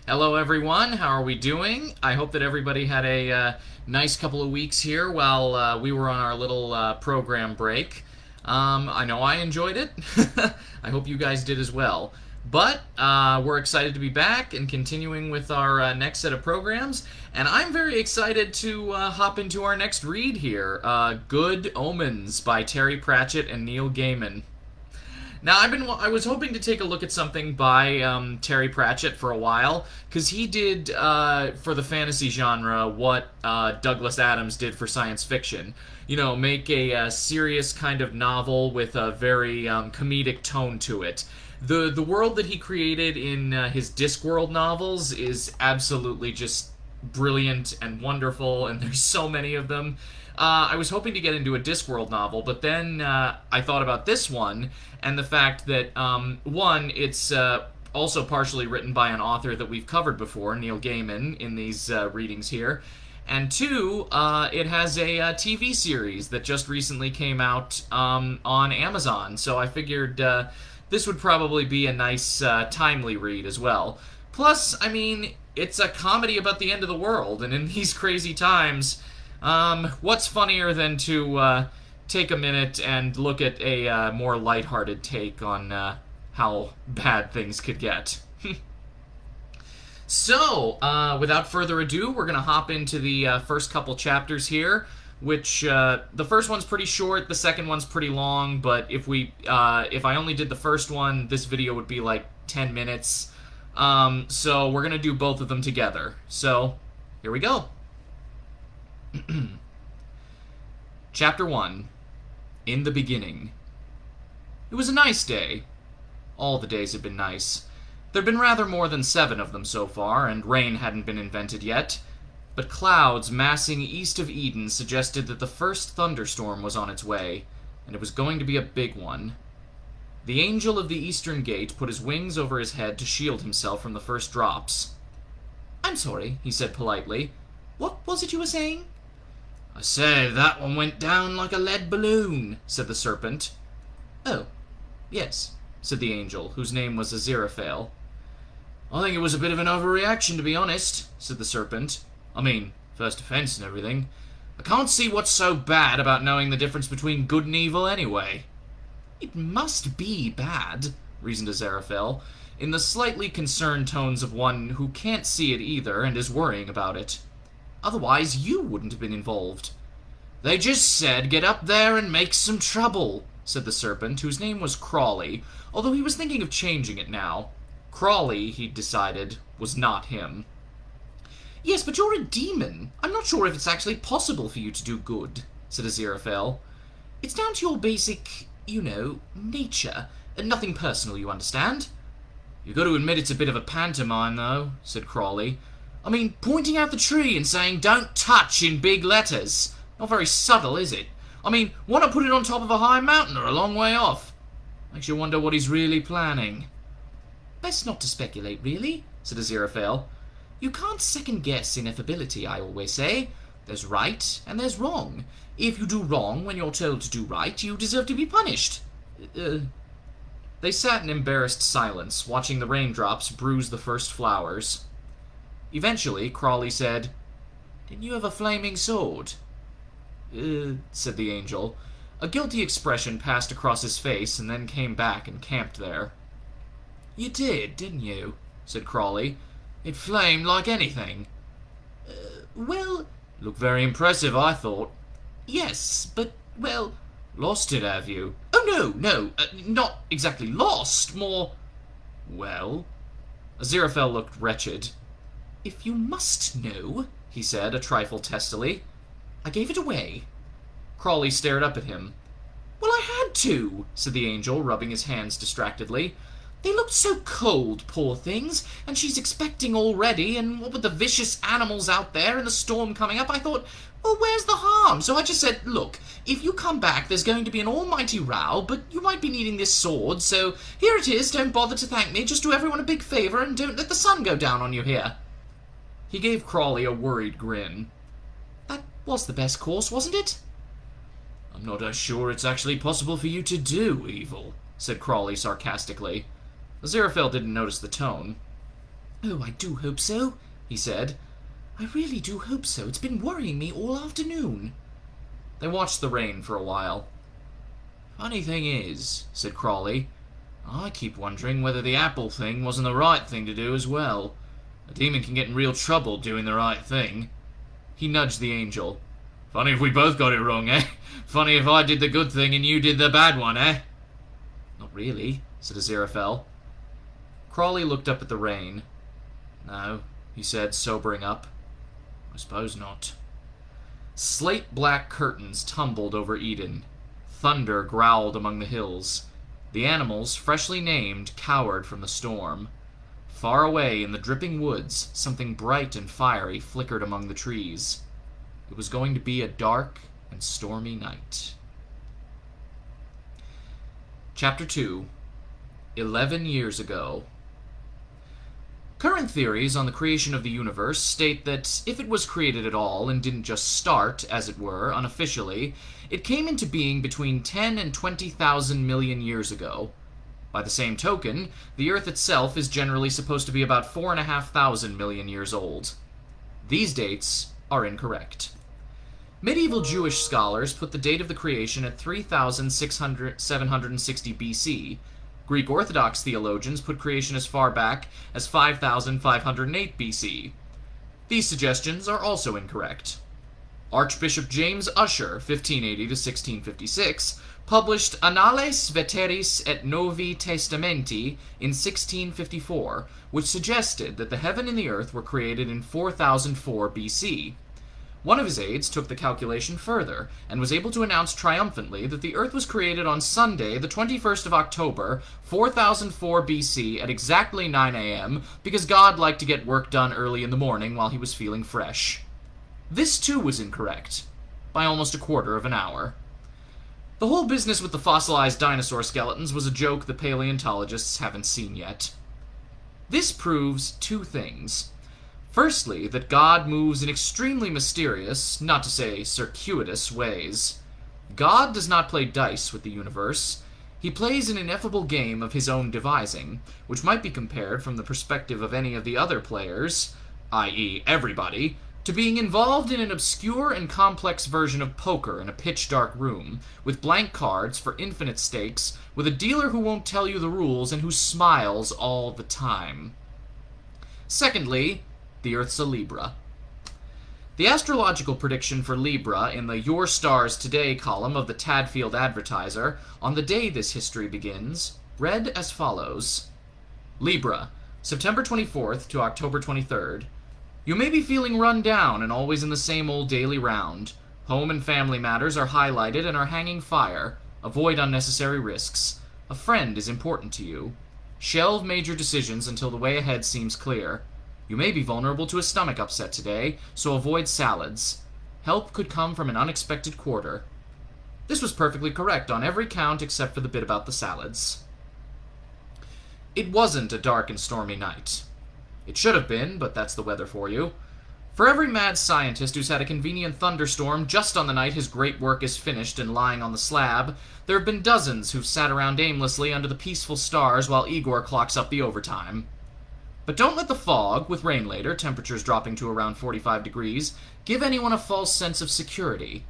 Hello, everyone. How are we doing? I hope that everybody had a nice couple of weeks here while we were on our little program break. I know I enjoyed it. I hope you guys did as well. But we're excited to be back and continuing with our next set of programs. And I'm very excited to hop into our next read here, Good Omens by Terry Pratchett and Neil Gaiman. Now, I was hoping to take a look at something by Terry Pratchett for a while, because he did, for the fantasy genre, what Douglas Adams did for science fiction. You know, make a serious kind of novel with a very comedic tone to it. The world that he created in his Discworld novels is absolutely just brilliant and wonderful, and there's so many of them. I was hoping to get into a Discworld novel, but then I thought about this one, and the fact that, one, it's also partially written by an author that we've covered before, Neil Gaiman, in these readings here, and two, it has a TV series that just recently came out on Amazon, so I figured this would probably be a nice, timely read as well. Plus, I mean, it's a comedy about the end of the world, and in these crazy times, what's funnier than to take a minute and look at a more lighthearted take on how bad things could get. So, without further ado, we're going to hop into the first couple chapters here, which the first one's pretty short, the second one's pretty long, but if I only did the first one, this video would be like 10 minutes. So we're going to do both of them together. So, here we go. Chapter 1. In the Beginning. It was a nice day. All the days had been nice. There'd been rather more than 7 of them so far, and rain hadn't been invented yet. But clouds massing east of Eden suggested that the first thunderstorm was on its way, and it was going to be a big one. The angel of the eastern gate put his wings over his head to shield himself from the first drops. "I'm sorry," he said politely. "What was it you were saying?" "I say, that one went down like a lead balloon," said the serpent. "Oh, yes," said the angel, whose name was Aziraphale. "I think it was a bit of an overreaction, to be honest," said the serpent. "I mean, first offense and everything. I can't see what's so bad about knowing the difference between good and evil anyway." "It must be bad," reasoned Aziraphale, in the slightly concerned tones of one who can't see it either and is worrying about it. "Otherwise, you wouldn't have been involved." "They just said get up there and make some trouble," said the serpent, whose name was Crowley, although he was thinking of changing it now. Crowley, he'd decided, was not him. "Yes, but you're a demon. I'm not sure if it's actually possible for you to do good," said Aziraphale. "It's down to your basic, nature, and nothing personal, you understand?" "You've got to admit it's a bit of a pantomime, though," said Crowley. "I mean, pointing out the tree and saying, 'Don't touch' in big letters. Not very subtle, is it? I mean, why not put it on top of a high mountain or a long way off? Makes you wonder what he's really planning." "Best not to speculate, really," said Aziraphale. "You can't second-guess ineffability, I always say. There's right, and there's wrong. If you do wrong when you're told to do right, you deserve to be punished." They sat in embarrassed silence, watching the raindrops bruise the first flowers. Eventually, Crowley said, "Didn't you have a flaming sword?" Said the angel. A guilty expression passed across his face and then came back and camped there. "You did, didn't you?" said Crowley. "It flamed like anything." Well... "Looked very impressive, I thought." "Yes, but, well..." "Lost it, have you?" "Oh, no, not exactly lost, more..." "Well?" Aziraphale looked wretched. "If you must know," he said, a trifle testily, "I gave it away." Crowley stared up at him. "Well, I had to," said the angel, rubbing his hands distractedly. "They looked so cold, poor things, and she's expecting already, and what with the vicious animals out there and the storm coming up, I thought, well, where's the harm? So I just said, look, if you come back, there's going to be an almighty row, but you might be needing this sword, so here it is, don't bother to thank me, just do everyone a big favor, and don't let the sun go down on you here." He gave Crowley a worried grin. "That was the best course, wasn't it?" "I'm not sure it's actually possible for you to do evil," said Crowley sarcastically. Aziraphale didn't notice the tone. "Oh, I do hope so," he said. "I really do hope so. It's been worrying me all afternoon." They watched the rain for a while. "Funny thing is," said Crowley, "I keep wondering whether the apple thing wasn't the right thing to do as well. A demon can get in real trouble doing the right thing." He nudged the angel. "Funny if we both got it wrong, eh? Funny if I did the good thing and you did the bad one, eh?" "Not really," said Aziraphale. Crowley looked up at the rain. "No," he said, sobering up. "I suppose not." Slate-black curtains tumbled over Eden. Thunder growled among the hills. The animals, freshly named, cowered from the storm. Far away in the dripping woods, something bright and fiery flickered among the trees. It was going to be a dark and stormy night. Chapter 2. 11 years ago. Current theories on the creation of the universe state that if it was created at all and didn't just start, as it were, unofficially, it came into being between 10 and 20,000 million years ago. By the same token, the Earth itself is generally supposed to be about 4,500 million years old. These dates are incorrect. Medieval Jewish scholars put the date of the creation at 3,760 BC. Greek Orthodox theologians put creation as far back as 5,508 BC. These suggestions are also incorrect. Archbishop James Ussher, 1580 to 1656, published Annales Veteris et Novi Testamenti in 1654, which suggested that the heaven and the earth were created in 4004 BC. One of his aides took the calculation further, and was able to announce triumphantly that the Earth was created on Sunday, the 21st of October, 4004 BC, at exactly 9 a.m., because God liked to get work done early in the morning while he was feeling fresh. This, too, was incorrect, by almost a quarter of an hour. The whole business with the fossilized dinosaur skeletons was a joke the paleontologists haven't seen yet. This proves two things. Firstly, that God moves in extremely mysterious, not to say circuitous, ways. God does not play dice with the universe. He plays an ineffable game of his own devising, which might be compared from the perspective of any of the other players, i.e. everybody, to being involved in an obscure and complex version of poker in a pitch-dark room, with blank cards for infinite stakes, with a dealer who won't tell you the rules and who smiles all the time. Secondly, the Earth's a Libra. The astrological prediction for Libra in the Your Stars Today column of the Tadfield Advertiser, on the day this history begins, read as follows. Libra, September 24th to October 23rd. You may be feeling run down and always in the same old daily round. Home and family matters are highlighted and are hanging fire. Avoid unnecessary risks. A friend is important to you. Shelve major decisions until the way ahead seems clear. You may be vulnerable to a stomach upset today, so avoid salads. Help could come from an unexpected quarter. This was perfectly correct on every count except for the bit about the salads. It wasn't a dark and stormy night. It should have been, but that's the weather for you. For every mad scientist who's had a convenient thunderstorm just on the night his great work is finished and lying on the slab, there have been dozens who've sat around aimlessly under the peaceful stars while Igor clocks up the overtime. But don't let the fog, with rain later, temperatures dropping to around 45 degrees, give anyone a false sense of security.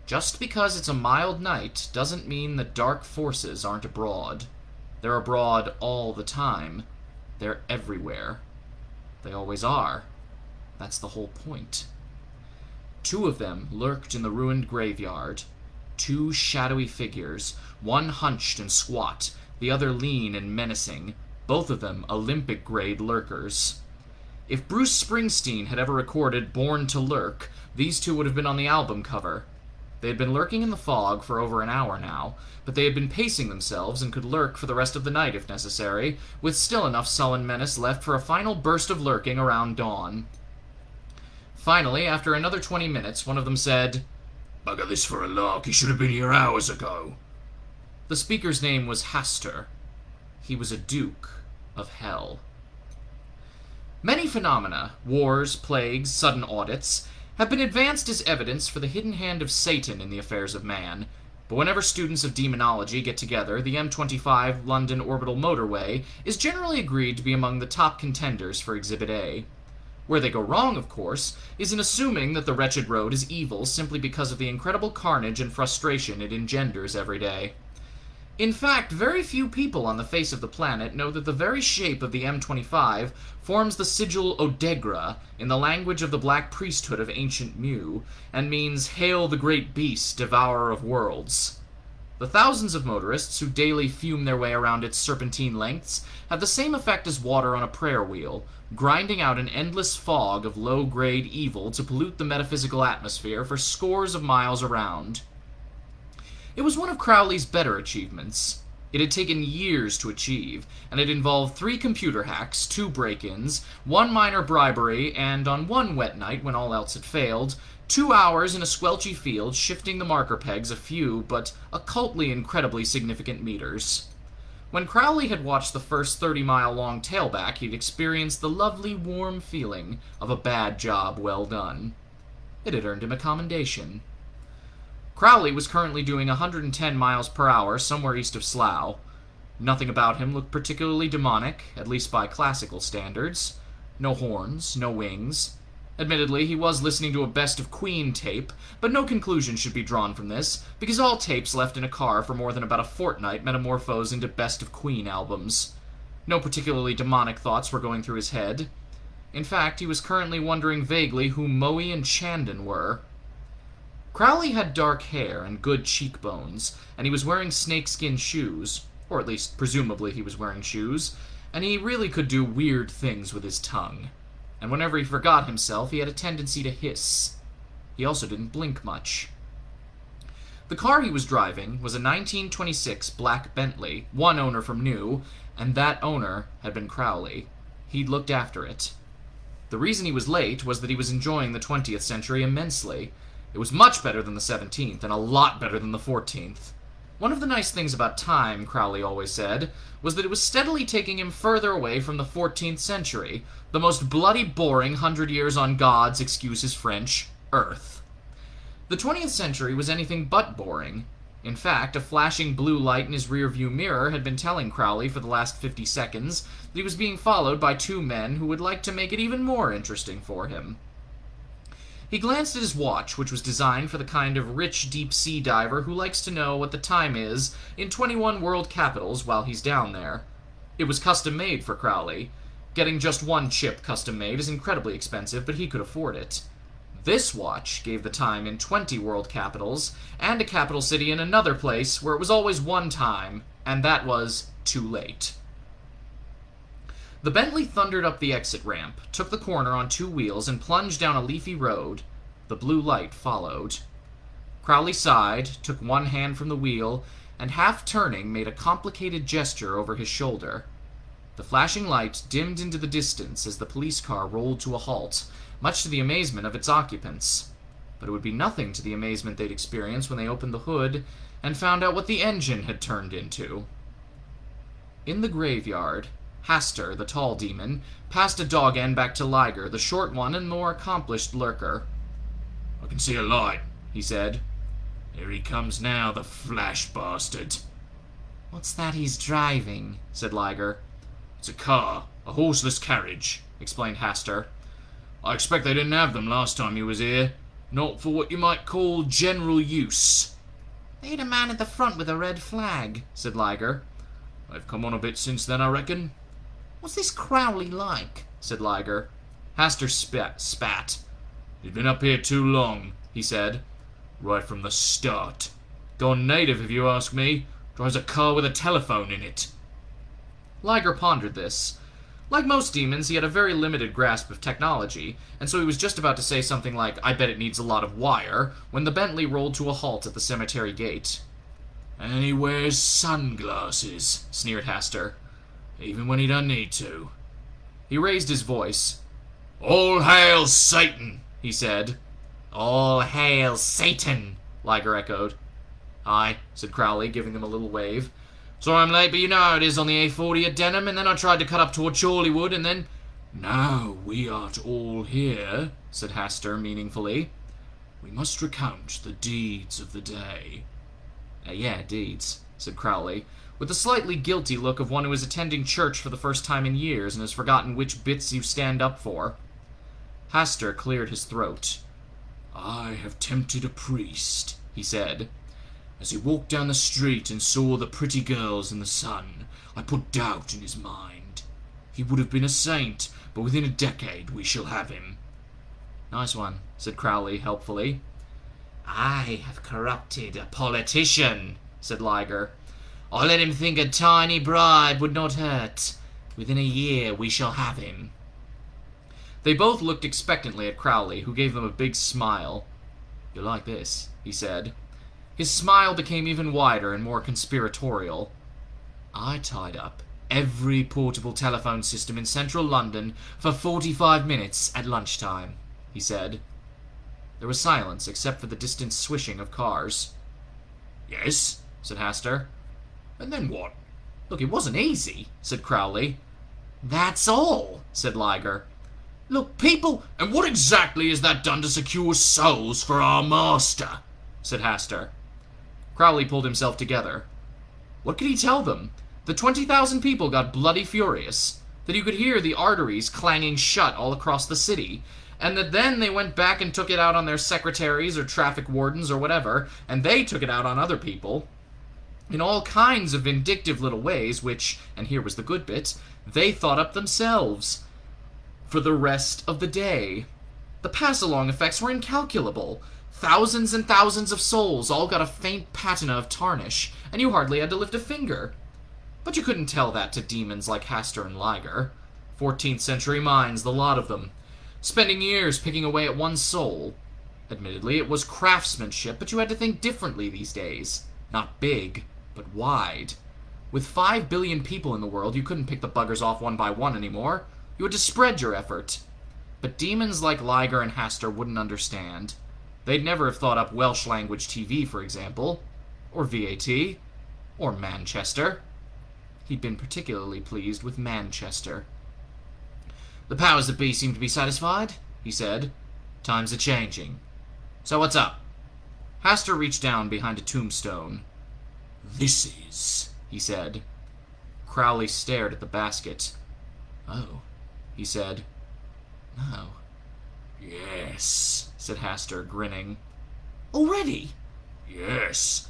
Just because it's a mild night doesn't mean that dark forces aren't abroad. They're abroad all the time. They're everywhere. They always are. That's the whole point. Two of them lurked in the ruined graveyard. Two shadowy figures, one hunched and squat, the other lean and menacing, both of them Olympic-grade lurkers. If Bruce Springsteen had ever recorded Born to Lurk, these two would have been on the album cover. They had been lurking in the fog for over an hour now, but they had been pacing themselves and could lurk for the rest of the night if necessary, with still enough sullen menace left for a final burst of lurking around dawn. Finally, after another 20 minutes, one of them said, "Bugger this for a lark, he should have been here hours ago." The speaker's name was Hastur. He was a duke of hell. Many phenomena, wars, plagues, sudden audits, have been advanced as evidence for the hidden hand of Satan in the affairs of man. But whenever students of demonology get together, the M25 London Orbital Motorway is generally agreed to be among the top contenders for Exhibit A. Where they go wrong, of course, is in assuming that the wretched road is evil simply because of the incredible carnage and frustration it engenders every day. In fact, very few people on the face of the planet know that the very shape of the M25 forms the sigil Odegra in the language of the black priesthood of ancient Mu, and means, "Hail the great beast, devourer of worlds." The thousands of motorists who daily fume their way around its serpentine lengths have the same effect as water on a prayer wheel, grinding out an endless fog of low-grade evil to pollute the metaphysical atmosphere for scores of miles around. It was one of Crowley's better achievements. It had taken years to achieve, and it involved 3 computer hacks, 2 break-ins, 1 minor bribery, and on one wet night when all else had failed, 2 hours in a squelchy field shifting the marker pegs a few, but occultly incredibly significant meters. When Crowley had watched the first 30-mile-long tailback, he'd experienced the lovely, warm feeling of a bad job well done. It had earned him a commendation. Crowley was currently doing 110 miles per hour somewhere east of Slough. Nothing about him looked particularly demonic, at least by classical standards. No horns, no wings. Admittedly, he was listening to a Best of Queen tape, but no conclusion should be drawn from this, because all tapes left in a car for more than about a fortnight metamorphose into Best of Queen albums. No particularly demonic thoughts were going through his head. In fact, he was currently wondering vaguely who Moe and Chandon were. Crowley had dark hair and good cheekbones, and he was wearing snakeskin shoes, or at least presumably he was wearing shoes, and he really could do weird things with his tongue. And whenever he forgot himself, he had a tendency to hiss. He also didn't blink much. The car he was driving was a 1926 black Bentley, one owner from new, and that owner had been Crowley. He'd looked after it. The reason he was late was that he was enjoying the 20th century immensely. It was much better than the 17th, and a lot better than the 14th. One of the nice things about time, Crowley always said, was that it was steadily taking him further away from the 14th century, the most bloody boring 100 years on God's, excuse his French, Earth. The 20th century was anything but boring. In fact, a flashing blue light in his rearview mirror had been telling Crowley for the last 50 seconds that he was being followed by 2 men who would like to make it even more interesting for him. He glanced at his watch, which was designed for the kind of rich deep-sea diver who likes to know what the time is in 21 world capitals while he's down there. It was custom-made for Crowley. Getting just one chip custom-made is incredibly expensive, but he could afford it. This watch gave the time in 20 world capitals, and a capital city in another place where it was always one time, and that was too late. The Bentley thundered up the exit ramp, took the corner on 2 wheels, and plunged down a leafy road. The blue light followed. Crowley sighed, took one hand from the wheel, and half-turning made a complicated gesture over his shoulder. The flashing light dimmed into the distance as the police car rolled to a halt, much to the amazement of its occupants. But it would be nothing to the amazement they'd experienced when they opened the hood and found out what the engine had turned into. In the graveyard, Hastur, the tall demon, passed a dog end back to Liger, the short one and more accomplished lurker. "I can see a light," he said. "Here he comes now, the flash bastard." "What's that he's driving?" said Liger. "It's a car, a horseless carriage," explained Hastur. "I expect they didn't have them last time he was here. Not for what you might call general use." "They had a man at the front with a red flag," said Liger. "They've come on a bit since then, I reckon." "What's this Crowley like?" said Liger. Hastur spat. "He's been up here too long," he said. "Right from the start. Gone native, if you ask me. Drives a car with a telephone in it." Liger pondered this. Like most demons, he had a very limited grasp of technology, and so he was just about to say something like, "I bet it needs a lot of wire," when the Bentley rolled to a halt at the cemetery gate. "And he wears sunglasses," sneered Hastur. "Even when he doesn't need to." He raised his voice. "All hail Satan," he said. "All hail Satan," Liger echoed. "Aye," said Crowley, giving them a little wave. "Sorry I'm late, but you know how it is on the A40 at Denham, and then I tried to cut up toward Chorleywood, and then—" "Now we are all here," said Hastur meaningfully. "We must recount the deeds of the day." Yeah, deeds, said Crowley, with a slightly guilty look of one who is attending church for the first time in years and has forgotten which bits you stand up for. Hastur cleared his throat. I have tempted a priest, he said. As he walked down the street and saw the pretty girls in the sun, I put doubt in his mind. He would have been a saint, but within a decade we shall have him. Nice one, said Crowley helpfully. I have corrupted a politician, said Liger. I let him think a tiny bribe would not hurt. Within a year we shall have him. They both looked expectantly at Crowley, who gave them a big smile. You like this, he said. His smile became even wider and more conspiratorial. I tied up every portable telephone system in central London for 45 minutes at lunchtime, he said. There was silence, except for the distant swishing of cars. Yes, said Hastur. And then what? Look, it wasn't easy, said Crowley. That's all, said Liger. Look, people... And what exactly has that done to secure souls for our master? said Hastur. Crowley pulled himself together. What could he tell them? The 20,000 people got bloody furious. That you could hear the arteries clanging shut all across the city. And that then they went back and took it out on their secretaries or traffic wardens or whatever, and they took it out on other people. In all kinds of vindictive little ways, which, and here was the good bit, they thought up themselves. For the rest of the day. The pass-along effects were incalculable. Thousands and thousands of souls all got a faint patina of tarnish, and you hardly had to lift a finger. But you couldn't tell that to demons like Hastur and Liger. 14th century minds, the lot of them. Spending years picking away at one soul. Admittedly, it was craftsmanship, but you had to think differently these days. Not big, but wide. With 5 billion people in the world, you couldn't pick the buggers off one by one anymore. You had to spread your effort. But demons like Liger and Hastur wouldn't understand. They'd never have thought up Welsh language TV, for example. Or VAT. Or Manchester. He'd been particularly pleased with Manchester. The powers that be seem to be satisfied, he said. Times are changing. So what's up? Hastur reached down behind a tombstone. This is, he said. Crowley stared at the basket. Oh, he said. No. Yes, said Hastur, grinning. Already? Yes.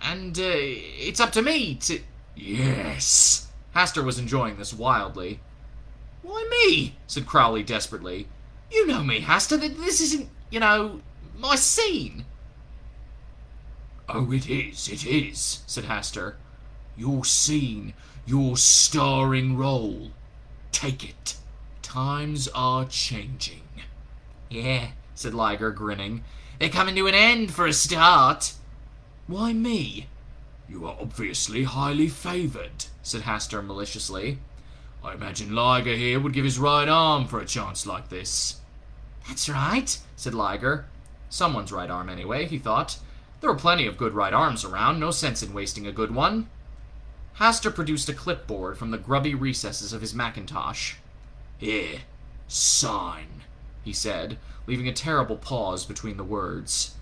And, it's up to me to... Yes. Hastur was enjoying this wildly. Why me? Said Crowley desperately. You know me, Hastur. This isn't, my scene. Oh, it is, said Hastur. Your scene, your starring role. Take it. Times are changing. Yeah, said Liger, grinning. They're coming to an end for a start. Why me? You are obviously highly favoured, said Hastur maliciously. I imagine Liger here would give his right arm for a chance like this. That's right, said Liger. Someone's right arm, anyway, he thought. There were plenty of good right arms around, no sense in wasting a good one. Hastur produced a clipboard from the grubby recesses of his Macintosh. Here, sign, he said, leaving a terrible pause between the words.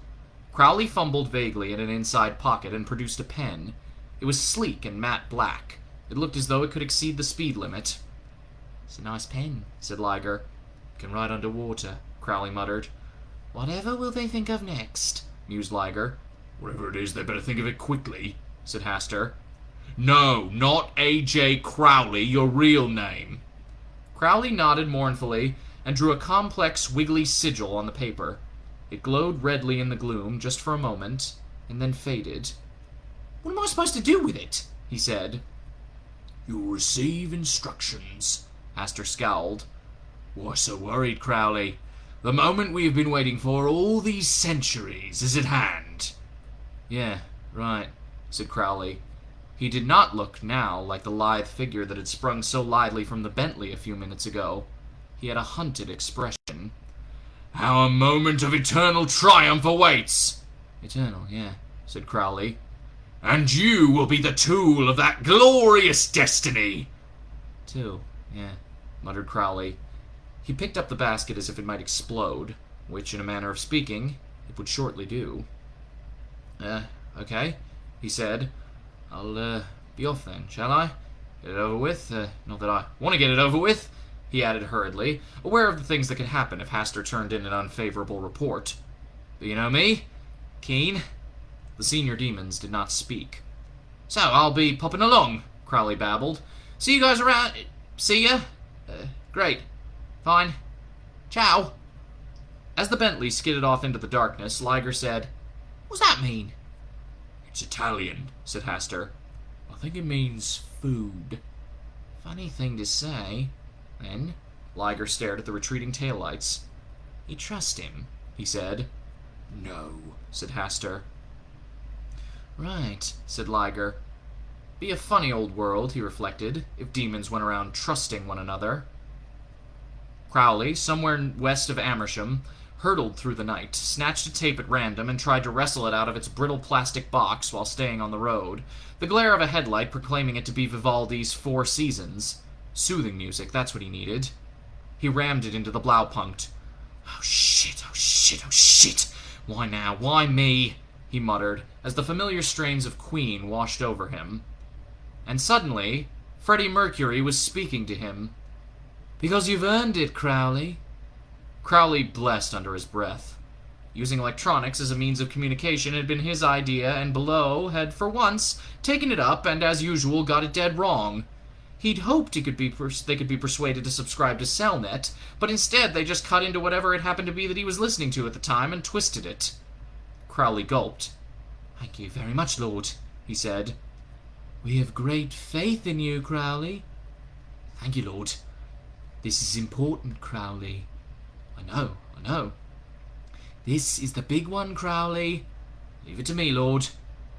Crowley fumbled vaguely in an inside pocket and produced a pen. It was sleek and matte black. It looked as though it could exceed the speed limit. It's a nice pen, said Liger. Can write underwater, Crowley muttered. Whatever will they think of next? Mused Liger. Whatever it is, they better think of it quickly, said Hastur. No, not A.J. Crowley, your real name. Crowley nodded mournfully and drew a complex, wiggly sigil on the paper. It glowed redly in the gloom just for a moment, and then faded. What am I supposed to do with it? He said. You'll receive instructions, Hastur scowled. Why so worried, Crowley? The moment we have been waiting for all these centuries is at hand. Yeah, right, said Crowley. He did not look now like the lithe figure that had sprung so lithely from the Bentley a few minutes ago. He had a hunted expression. Our moment of eternal triumph awaits. Eternal, yeah, said Crowley. And you will be the tool of that glorious destiny. Tool, yeah, muttered Crowley. He picked up the basket as if it might explode, which, in a manner of speaking, it would shortly do. Okay, he said. "I'll be off then, shall I? Get it over with? Not that I want to get it over with," he added hurriedly, aware of the things that could happen if Hastur turned in an unfavorable report. "But you know me? Keen?" The senior demons did not speak. "So, I'll be popping along," Crowley babbled. "See you guys around. See ya? Great. Fine. Ciao." As the Bentley skidded off into the darkness, Liger said, "What's that mean?" "It's Italian," said Hastur. "I think it means food." "Funny thing to say." Then Liger stared at the retreating taillights. "You trust him?" he said. "No," said Hastur. "Right," said Liger. "Be a funny old world," he reflected, if demons went around trusting one another. Crowley, somewhere west of Amersham, hurtled through the night, snatched a tape at random, and tried to wrestle it out of its brittle plastic box while staying on the road, the glare of a headlight proclaiming it to be Vivaldi's Four Seasons. Soothing music, that's what he needed. He rammed it into the Blaupunkt. "Oh shit, oh shit, oh shit! Why now? Why me?" he muttered, as the familiar strains of Queen washed over him. And suddenly, Freddie Mercury was speaking to him. "Because you've earned it, Crowley." Crowley blessed under his breath. Using electronics as a means of communication had been his idea, and Below had, for once, taken it up and, as usual, got it dead wrong. He'd hoped they could be persuaded to subscribe to Cellnet, but instead they just cut into whatever it happened to be that he was listening to at the time and twisted it. Crowley gulped. "Thank you very much, Lord," he said. "We have great faith in you, Crowley." "Thank you, Lord." "This is important, Crowley." I know. "This is the big one, Crowley." "Leave it to me, Lord."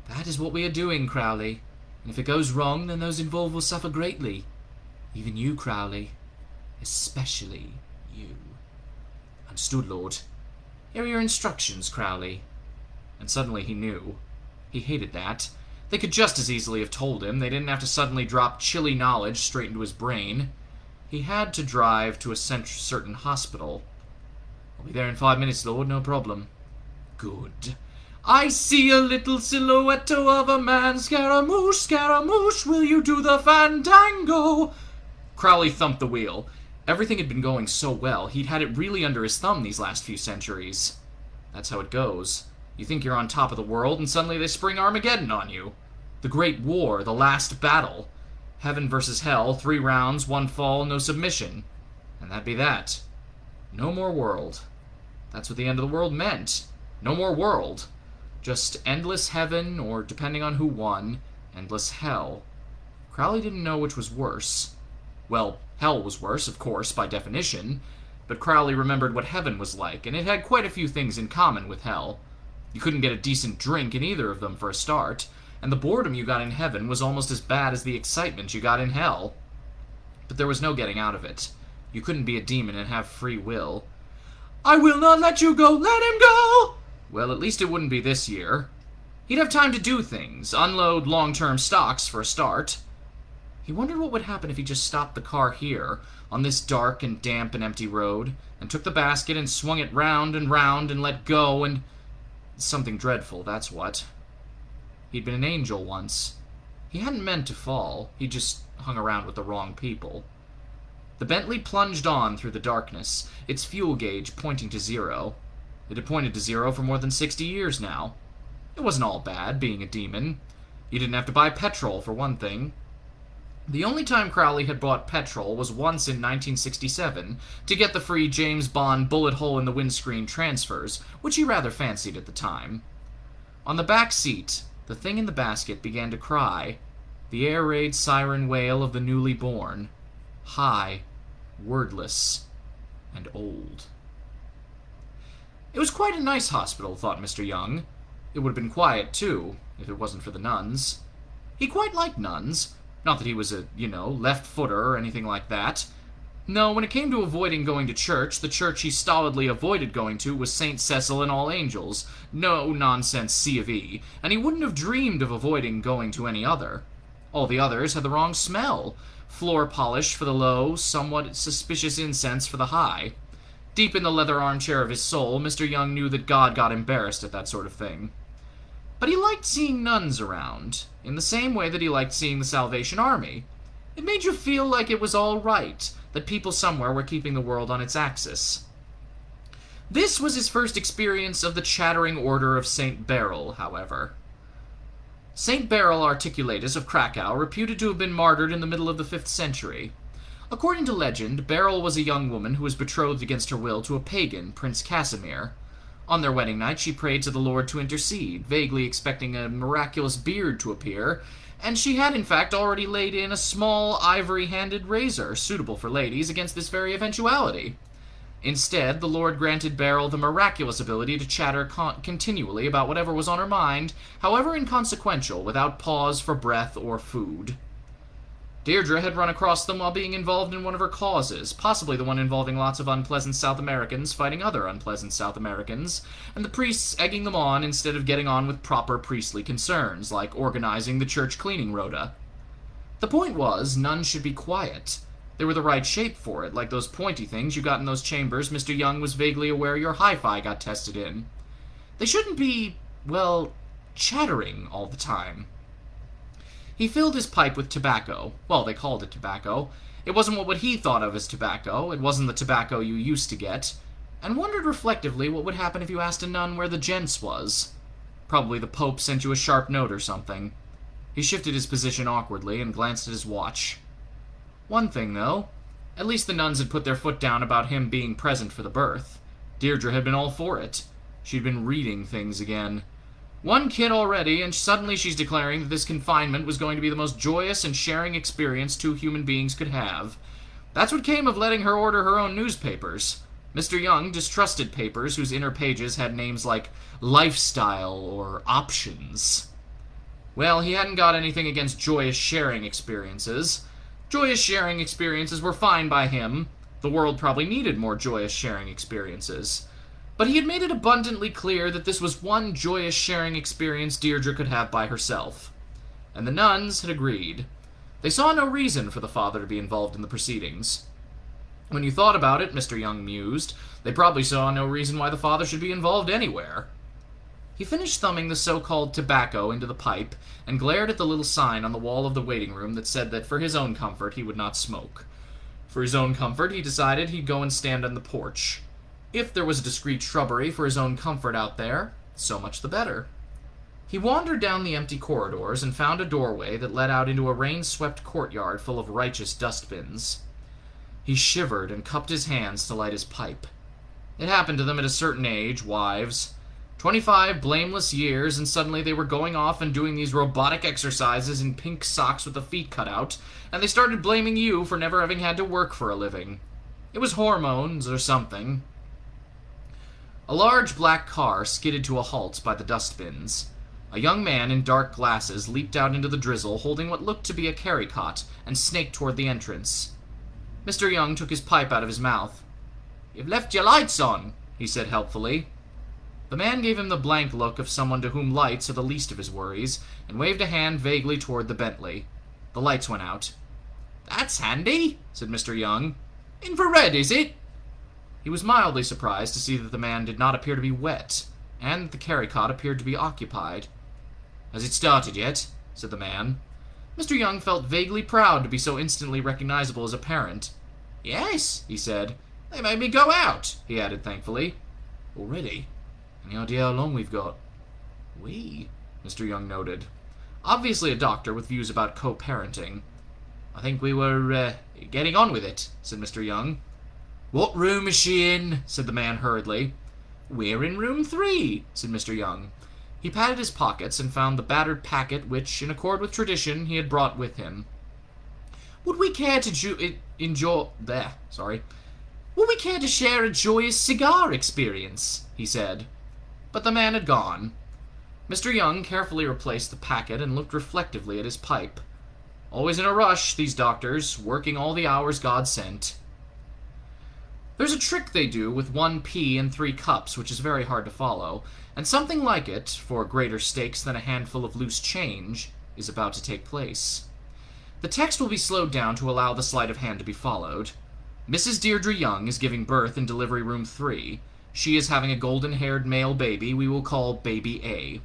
"That is what we are doing, Crowley. And if it goes wrong, then those involved will suffer greatly. Even you, Crowley. Especially you." "Understood, Lord." "Here are your instructions, Crowley." And suddenly he knew. He hated that. They could just as easily have told him. They didn't have to suddenly drop chilly knowledge straight into his brain. He had to drive to a certain hospital. "I'll be there in 5 minutes, Lord, no problem." "Good." "I see a little silhouette of a man. Scaramouche, Scaramouche, will you do the fandango?" Crowley thumped the wheel. Everything had been going so well, he'd had it really under his thumb these last few centuries. That's how it goes. You think you're on top of the world, and suddenly they spring Armageddon on you. The Great War, the last battle. Heaven versus hell, 3 rounds, 1 fall, no submission. And that'd be that. No more world. That's what the end of the world meant. No more world. Just endless heaven, or, depending on who won, endless hell. Crowley didn't know which was worse. Well, hell was worse, of course, by definition, but Crowley remembered what heaven was like, and it had quite a few things in common with hell. You couldn't get a decent drink in either of them for a start, and the boredom you got in heaven was almost as bad as the excitement you got in hell. But there was no getting out of it. You couldn't be a demon and have free will. "I will not let you go, let him go!" Well, at least it wouldn't be this year. He'd have time to do things, unload long-term stocks for a start. He wondered what would happen if he just stopped the car here, on this dark and damp and empty road, and took the basket and swung it round and let go, and... something dreadful, that's what. He'd been an angel once. He hadn't meant to fall, he just hung around with the wrong people. The Bentley plunged on through the darkness, its fuel gauge pointing to 0. It had pointed to 0 for more than 60 years now. It wasn't all bad, being a demon. You didn't have to buy petrol, for one thing. The only time Crowley had bought petrol was once in 1967, to get the free James Bond bullet-hole-in-the-windscreen transfers, which he rather fancied at the time. On the back seat, the thing in the basket began to cry, the air-raid siren wail of the newly born. High, wordless, and old. It was quite a nice hospital, thought Mr. Young. It would have been quiet, too, if it wasn't for the nuns. He quite liked nuns. Not that he was a, left-footer or anything like that. No, when it came to avoiding going to church, the church he stolidly avoided going to was St. Cecil and All Angels. No nonsense C of E, and he wouldn't have dreamed of avoiding going to any other. All the others had the wrong smell. Floor polish for the low, somewhat suspicious incense for the high. Deep in the leather armchair of his soul, Mr. Young knew that God got embarrassed at that sort of thing. But he liked seeing nuns around, in the same way that he liked seeing the Salvation Army. It made you feel like it was all right, that people somewhere were keeping the world on its axis. This was his first experience of the Chattering Order of St. Beryl, however. St. Beryl Articulatus of Krakow, reputed to have been martyred in the middle of the 5th century. According to legend, Beryl was a young woman who was betrothed against her will to a pagan, Prince Casimir. On their wedding night, she prayed to the Lord to intercede, vaguely expecting a miraculous beard to appear, and she had in fact already laid in a small ivory-handed razor, suitable for ladies, against this very eventuality. Instead, the Lord granted Beryl the miraculous ability to chatter continually about whatever was on her mind, however inconsequential, without pause for breath or food. Deirdre had run across them while being involved in one of her causes, possibly the one involving lots of unpleasant South Americans fighting other unpleasant South Americans, and the priests egging them on instead of getting on with proper priestly concerns, like organizing the church cleaning rota. The point was, nuns should be quiet. They were the right shape for it, like those pointy things you got in those chambers Mr. Young was vaguely aware your hi-fi got tested in. They shouldn't be, well, chattering all the time. He filled his pipe with tobacco. Well, they called it tobacco. It wasn't what he thought of as tobacco. It wasn't the tobacco you used to get. And wondered reflectively what would happen if you asked a nun where the gents was. Probably the Pope sent you a sharp note or something. He shifted his position awkwardly and glanced at his watch. One thing, though. At least the nuns had put their foot down about him being present for the birth. Deirdre had been all for it. She'd been reading things again. One kid already, and suddenly she's declaring that this confinement was going to be the most joyous and sharing experience 2 human beings could have. That's what came of letting her order her own newspapers. Mr. Young distrusted papers whose inner pages had names like lifestyle or options. Well, he hadn't got anything against joyous sharing experiences. Joyous sharing experiences were fine by him. The world probably needed more joyous sharing experiences. But he had made it abundantly clear that this was one joyous sharing experience Deirdre could have by herself. And the nuns had agreed. They saw no reason for the father to be involved in the proceedings. When you thought about it, Mr. Young mused, they probably saw no reason why the father should be involved anywhere. He finished thumbing the so-called tobacco into the pipe and glared at the little sign on the wall of the waiting room that said that for his own comfort he would not smoke. For his own comfort, he decided he'd go and stand on the porch. If there was a discreet shrubbery for his own comfort out there, so much the better. He wandered down the empty corridors and found a doorway that led out into a rain-swept courtyard full of righteous dustbins. He shivered and cupped his hands to light his pipe. It happened to them at a certain age, wives. 25 blameless years, and suddenly they were going off and doing these robotic exercises in pink socks with the feet cut out, and they started blaming you for never having had to work for a living. It was hormones or something. A large black car skidded to a halt by the dustbins. A young man in dark glasses leaped out into the drizzle holding what looked to be a carry cot and snaked toward the entrance. Mr. Young took his pipe out of his mouth. "You've left your lights on," he said helpfully. The man gave him the blank look of someone to whom lights are the least of his worries, and waved a hand vaguely toward the Bentley. The lights went out. "That's handy," said Mr. Young. "Infrared, is it?" He was mildly surprised to see that the man did not appear to be wet, and that the carry-cot appeared to be occupied. "Has it started yet?" said the man. Mr. Young felt vaguely proud to be so instantly recognizable as a parent. "Yes," he said. "They made me go out," he added thankfully. "Already? Any idea how long we've got?" "We?" Mr. Young noted. Obviously a doctor with views about co-parenting. "I think we were, getting on with it," said Mr. Young. "What room is she in?" said the man hurriedly. "We're in room 3, said Mr. Young. He patted his pockets and found the battered packet which, in accord with tradition, he had brought with him. Would we care to share a joyous cigar experience?" he said. But the man had gone. Mr. Young carefully replaced the packet and looked reflectively at his pipe. Always in a rush, these doctors, working all the hours God sent. There's a trick they do with 1 pea and 3 cups, which is very hard to follow, and something like it, for greater stakes than a handful of loose change, is about to take place. The text will be slowed down to allow the sleight of hand to be followed. Mrs. Deirdre Young is giving birth in delivery room 3. She is having a golden-haired male baby we will call Baby A.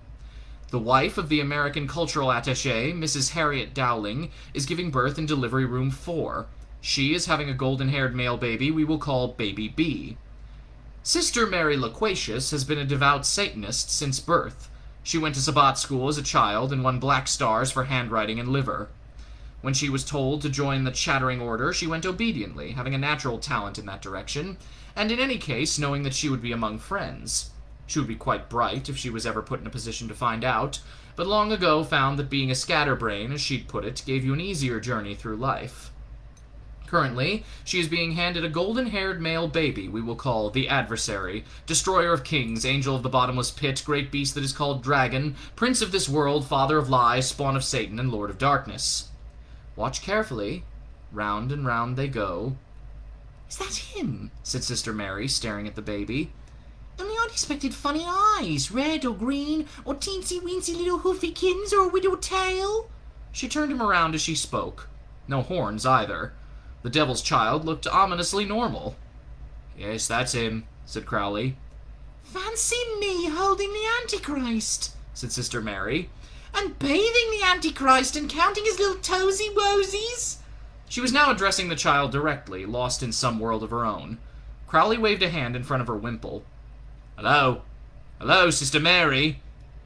The wife of the American cultural attaché, Mrs. Harriet Dowling, is giving birth in delivery room 4. She is having a golden-haired male baby we will call Baby B. Sister Mary Loquacious has been a devout Satanist since birth. She went to Sabbat school as a child and won black stars for handwriting and liver. When she was told to join the Chattering Order, she went obediently, having a natural talent in that direction, and in any case knowing that she would be among friends. She would be quite bright if she was ever put in a position to find out, but long ago found that being a scatterbrain, as she'd put it, gave you an easier journey through life. Currently, she is being handed a golden-haired male baby we will call the Adversary, Destroyer of Kings, Angel of the Bottomless Pit, Great Beast that is called Dragon, Prince of this World, Father of Lies, Spawn of Satan, and Lord of Darkness. Watch carefully. Round and round they go. "Is that him?" said Sister Mary, staring at the baby. "Only I'd expected funny eyes, red or green, or teensy-weensy little hoofykins, or a widow tail." She turned him around as she spoke. No horns, either. The Devil's Child looked ominously normal. "Yes, that's him," said Crowley. "Fancy me holding the Antichrist," said Sister Mary. "and bathing the Antichrist and counting his little toesy-woesies." She was now addressing the child directly, lost in some world of her own. Crowley waved a hand in front of her wimple. "Hello? Hello, Sister Mary?"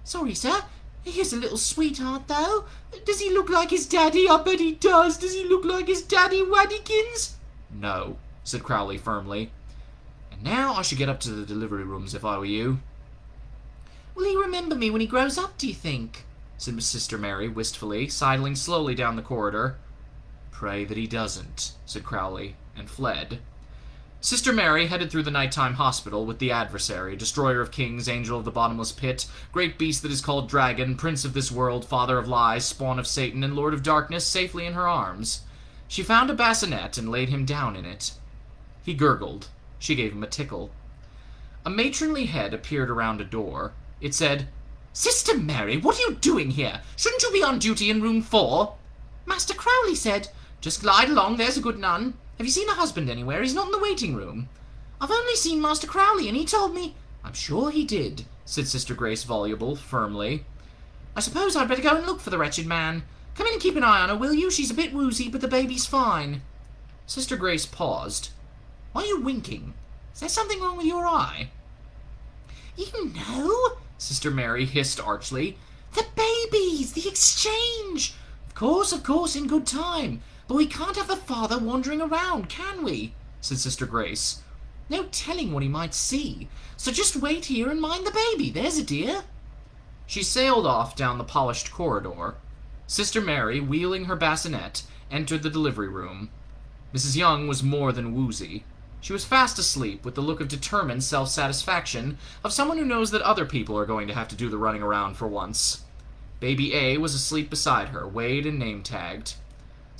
"Sorry, sir. He is a little sweetheart, though. Does he look like his daddy? I bet he does. Does he look like his daddy, Waddykins?" "No," said Crowley firmly. "And now I should get up to the delivery rooms if I were you." "Will he remember me when he grows up, do you think?" said Sister Mary wistfully, sidling slowly down the corridor. "Pray that he doesn't," said Crowley, and fled. Sister Mary headed through the nighttime hospital with the Adversary, Destroyer of Kings, Angel of the Bottomless Pit, Great Beast that is called Dragon, Prince of this World, Father of Lies, Spawn of Satan, and Lord of Darkness safely in her arms. She found a bassinet and laid him down in it. He gurgled. She gave him a tickle. A matronly head appeared around a door. It said, "Sister Mary, what are you doing here? Shouldn't you be on duty in room 4? "Master Crowley said—" "Just glide along, there's a good nun. Have you seen a husband anywhere? He's not in the waiting room." "I've only seen Master Crowley, and he told me—" "I'm sure he did," said Sister Grace Voluble, firmly. "I suppose I'd better go and look for the wretched man. Come in and keep an eye on her, will you? She's a bit woozy, but the baby's fine." Sister Grace paused. "Why are you winking? Is there something wrong with your eye?" "You know," Sister Mary hissed archly. "The babies! The exchange! Of course, in good time. But we can't have the father wandering around, can we?" said Sister Grace. "No telling what he might see. So just wait here and mind the baby, there's a dear." She sailed off down the polished corridor. Sister Mary, wheeling her bassinet, entered the delivery room. Mrs. Young was more than woozy. She was fast asleep, with the look of determined self-satisfaction of someone who knows that other people are going to have to do the running around for once. Baby A was asleep beside her, weighed and name-tagged.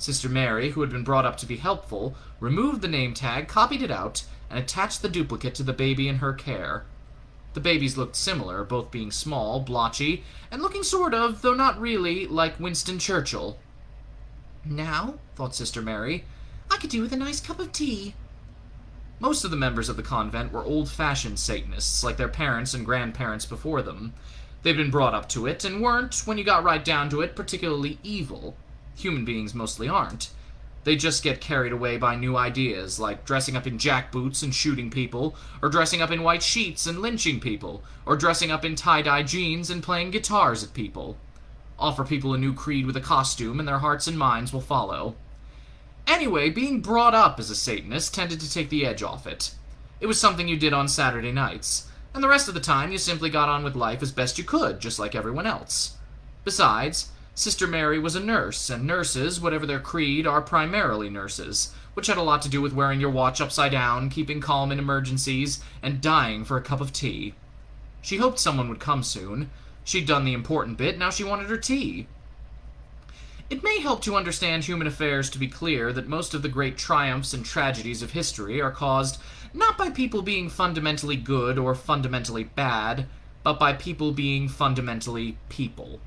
Sister Mary, who had been brought up to be helpful, removed the name tag, copied it out, and attached the duplicate to the baby in her care. The babies looked similar, both being small, blotchy, and looking sort of, though not really, like Winston Churchill. "Now," thought Sister Mary, "I could do with a nice cup of tea." Most of the members of the convent were old-fashioned Satanists, like their parents and grandparents before them. They'd been brought up to it, and weren't, when you got right down to it, particularly evil. Human beings mostly aren't. They just get carried away by new ideas, like dressing up in jackboots and shooting people, or dressing up in white sheets and lynching people, or dressing up in tie-dye jeans and playing guitars at people. Offer people a new creed with a costume, and their hearts and minds will follow. Anyway, being brought up as a Satanist tended to take the edge off it. It was something you did on Saturday nights, and the rest of the time you simply got on with life as best you could, just like everyone else. Besides, Sister Mary was a nurse, and nurses, whatever their creed, are primarily nurses, which had a lot to do with wearing your watch upside down, keeping calm in emergencies, and dying for a cup of tea. She hoped someone would come soon. She'd done the important bit, now she wanted her tea. It may help to understand human affairs to be clear that most of the great triumphs and tragedies of history are caused not by people being fundamentally good or fundamentally bad, but by people being fundamentally people.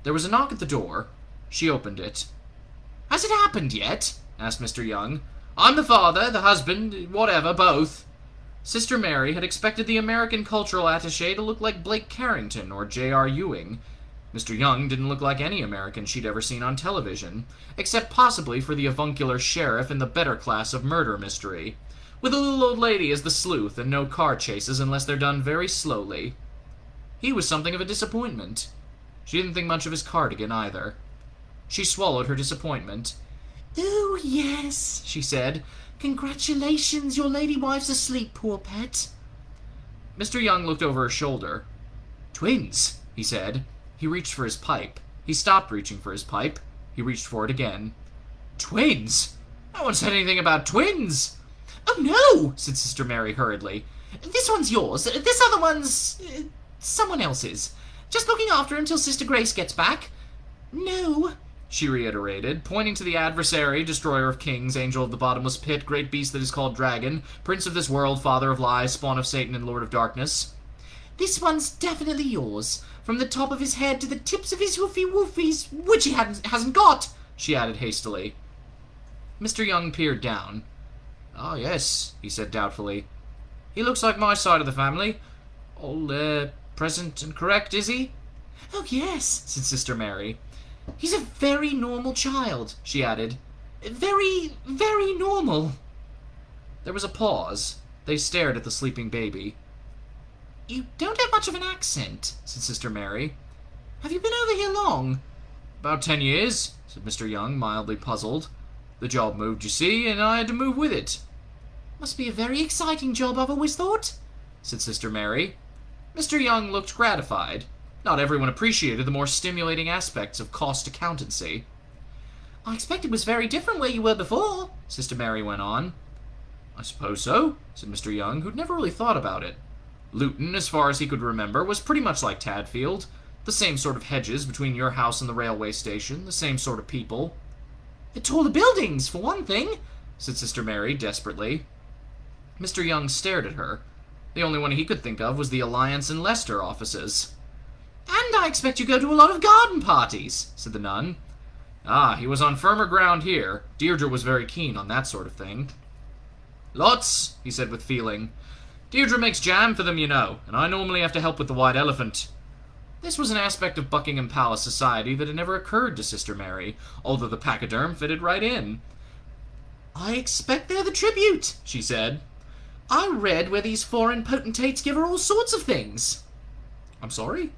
There was a knock at the door. She opened it. "Has it happened yet?" asked Mr. Young. "I'm the father, the husband, whatever, both." Sister Mary had expected the American cultural attaché to look like Blake Carrington or J.R. Ewing. Mr. Young didn't look like any American she'd ever seen on television, except possibly for the avuncular sheriff in the better class of murder mystery, with a little old lady as the sleuth and no car chases unless they're done very slowly. He was something of a disappointment. She didn't think much of his cardigan either. She swallowed her disappointment. "Oh, yes," she said. "Congratulations, your lady wife's asleep, poor pet." Mr. Young looked over her shoulder. "Twins," he said. He reached for his pipe. He stopped reaching for his pipe. He reached for it again. "Twins? No one said anything about twins." "Oh, no," said Sister Mary hurriedly. "This one's yours. This other one's... someone else's. Just looking after until Sister Grace gets back." "No," she reiterated, pointing to the adversary, destroyer of kings, angel of the bottomless pit, great beast that is called dragon, prince of this world, father of lies, spawn of Satan, and lord of darkness. "This one's definitely yours, from the top of his head to the tips of his hoofy woofies, which he hasn't got," she added hastily. Mr. Young peered down. "Ah, yes," he said doubtfully. "He looks like my side of the family. All, present and correct, is he?" "Oh, yes," said Sister Mary. "He's a very normal child," she added. "Very, very normal." There was a pause. They stared at the sleeping baby. "You don't have much of an accent," said Sister Mary. "Have you been over here long?" "About 10 years," said Mr. Young, mildly puzzled. "The job moved, you see, and I had to move with it." "Must be a very exciting job, I've always thought," said Sister Mary. Mr. Young looked gratified. Not everyone appreciated the more stimulating aspects of cost accountancy. "I expect it was very different where you were before," Sister Mary went on. "I suppose so," said Mr. Young, who'd never really thought about it. Luton, as far as he could remember, was pretty much like Tadfield. The same sort of hedges between your house and the railway station, the same sort of people. "The taller buildings, for one thing," said Sister Mary desperately. Mr. Young stared at her. The only one he could think of was the Alliance and Leicester offices. "And I expect you go to a lot of garden parties," said the nun. Ah, he was on firmer ground here. Deirdre was very keen on that sort of thing. "Lots," he said with feeling. "Deirdre makes jam for them, you know, and I normally have to help with the white elephant." This was an aspect of Buckingham Palace society that had never occurred to Sister Mary, although the pachyderm fitted right in. "I expect they're the tribute," she said. "I read where these foreign potentates give her all sorts of things." "I'm sorry?"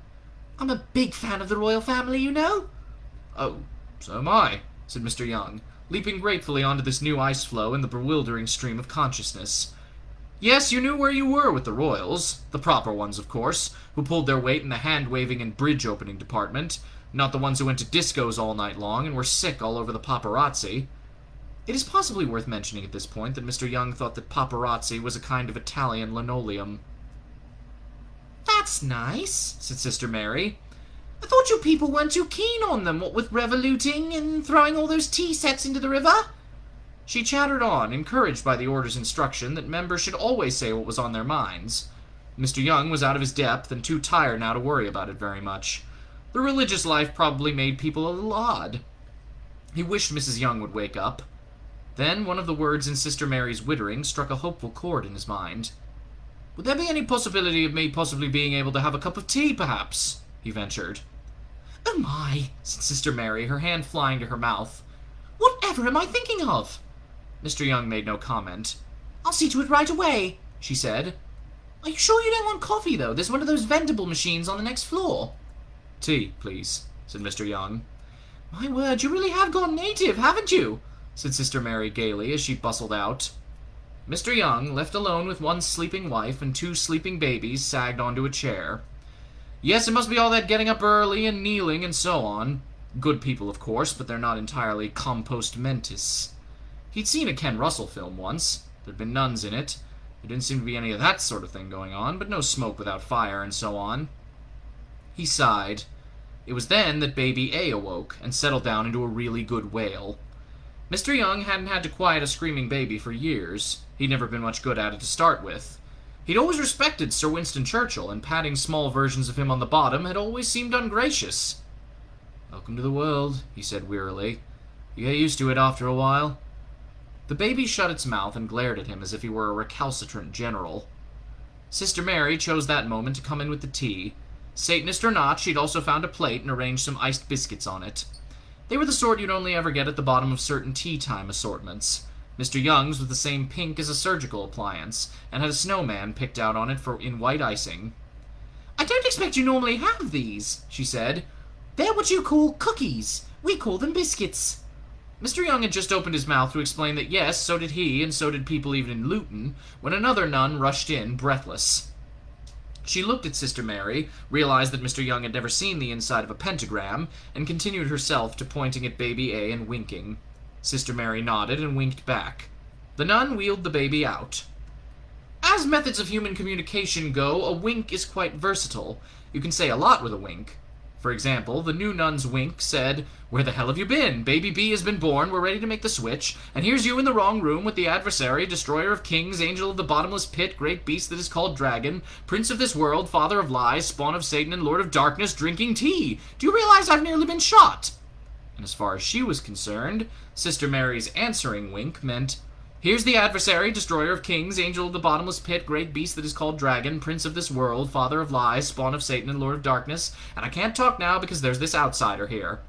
"I'm a big fan of the royal family, you know." "Oh, so am I," said Mr. Young, leaping gratefully onto this new ice floe in the bewildering stream of consciousness. "Yes, you knew where you were with the royals. The proper ones, of course, who pulled their weight in the hand-waving and bridge-opening department, not the ones who went to discos all night long and were sick all over the paparazzi." It is possibly worth mentioning at this point that Mr. Young thought that paparazzi was a kind of Italian linoleum. "That's nice," said Sister Mary. "I thought you people weren't too keen on them, what with revoluting and throwing all those tea sets into the river." She chattered on, encouraged by the order's instruction that members should always say what was on their minds. Mr. Young was out of his depth and too tired now to worry about it very much. The religious life probably made people a little odd. He wished Mrs. Young would wake up. Then one of the words in Sister Mary's wittering struck a hopeful chord in his mind. "Would there be any possibility of me possibly being able to have a cup of tea, perhaps?" he ventured. "Oh my," said Sister Mary, her hand flying to her mouth. "Whatever am I thinking of?" Mr. Young made no comment. "I'll see to it right away," she said. "Are you sure you don't want coffee, though? There's one of those vendible machines on the next floor." "Tea, please," said Mr. Young. "My word, you really have gone native, haven't you?" said Sister Mary gaily as she bustled out. Mr. Young, left alone with one sleeping wife and 2 sleeping babies, sagged onto a chair. "Yes, it must be all that getting up early and kneeling and so on. Good people, of course, but they're not entirely compost mentis." He'd seen a Ken Russell film once. There'd been nuns in it. There didn't seem to be any of that sort of thing going on, but no smoke without fire and so on. He sighed. It was then that Baby A awoke and settled down into a really good wail. Mr. Young hadn't had to quiet a screaming baby for years. He'd never been much good at it to start with. He'd always respected Sir Winston Churchill, and patting small versions of him on the bottom had always seemed ungracious. "Welcome to the world," he said wearily. "You get used to it after a while." The baby shut its mouth and glared at him as if he were a recalcitrant general. Sister Mary chose that moment to come in with the tea. Satanist or not, she'd also found a plate and arranged some iced biscuits on it. They were the sort you'd only ever get at the bottom of certain tea-time assortments. Mr. Young's was the same pink as a surgical appliance, and had a snowman picked out on it in white icing. "I don't expect you normally have these," she said. "They're what you call cookies. We call them biscuits." Mr. Young had just opened his mouth to explain that yes, so did he, and so did people even in Luton, when another nun rushed in, breathless. She looked at Sister Mary, realized that Mr. Young had never seen the inside of a pentagram, and continued herself to pointing at baby A and winking. Sister Mary nodded and winked back. The nun wheeled the baby out. As methods of human communication go, a wink is quite versatile. You can say a lot with a wink. For example, the new nun's wink said, "Where the hell have you been? Baby B has been born, we're ready to make the switch, and here's you in the wrong room with the adversary, destroyer of kings, angel of the bottomless pit, great beast that is called dragon, prince of this world, father of lies, spawn of Satan, and lord of darkness, drinking tea. Do you realize I've nearly been shot?" And as far as she was concerned, Sister Mary's answering wink meant, "Here's the adversary, destroyer of kings, angel of the bottomless pit, great beast that is called dragon, prince of this world, father of lies, spawn of Satan, and lord of darkness, and I can't talk now because there's this outsider here."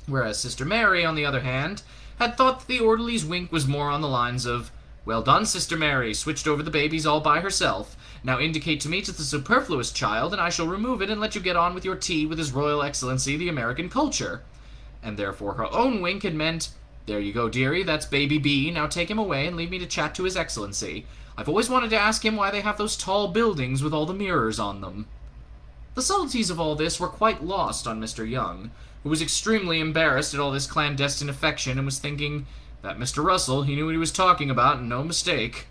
Whereas Sister Mary, on the other hand, had thought that the orderly's wink was more on the lines of, "Well done, Sister Mary, switched over the babies all by herself. Now indicate to me to the superfluous child, and I shall remove it and let you get on with your tea with His Royal Excellency, the American culture." And therefore her own wink had meant, "There you go, dearie, that's baby B, now take him away and leave me to chat to His Excellency. I've always wanted to ask him why they have those tall buildings with all the mirrors on them." The subtleties of all this were quite lost on Mr. Young, who was extremely embarrassed at all this clandestine affection and was thinking, "That Mr. Russell, he knew what he was talking about, and no mistake."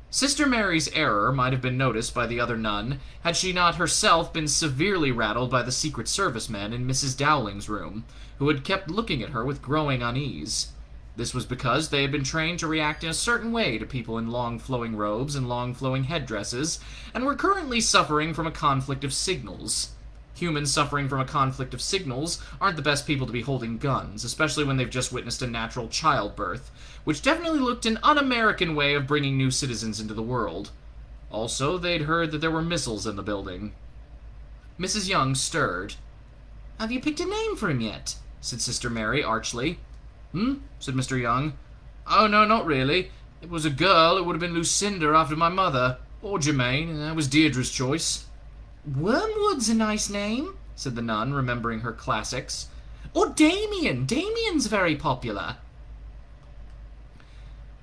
Sister Mary's error might have been noticed by the other nun, had she not herself been severely rattled by the Secret Service men in Mrs. Dowling's room, who had kept looking at her with growing unease. This was because they had been trained to react in a certain way to people in long flowing robes and long flowing headdresses, and were currently suffering from a conflict of signals. Humans suffering from a conflict of signals aren't the best people to be holding guns, especially when they've just witnessed a natural childbirth, which definitely looked an un-American way of bringing new citizens into the world. Also, they'd heard that there were missiles in the building. Mrs. Young stirred. "Have you picked a name for him yet?" said Sister Mary archly. Said Mr. Young. "Oh, no, not really. If it was a girl, it would have been Lucinda after my mother. Or Germaine, that was Deirdre's choice." "Wormwood's a nice name," said the nun, remembering her classics. "Or Damien. Damien's very popular."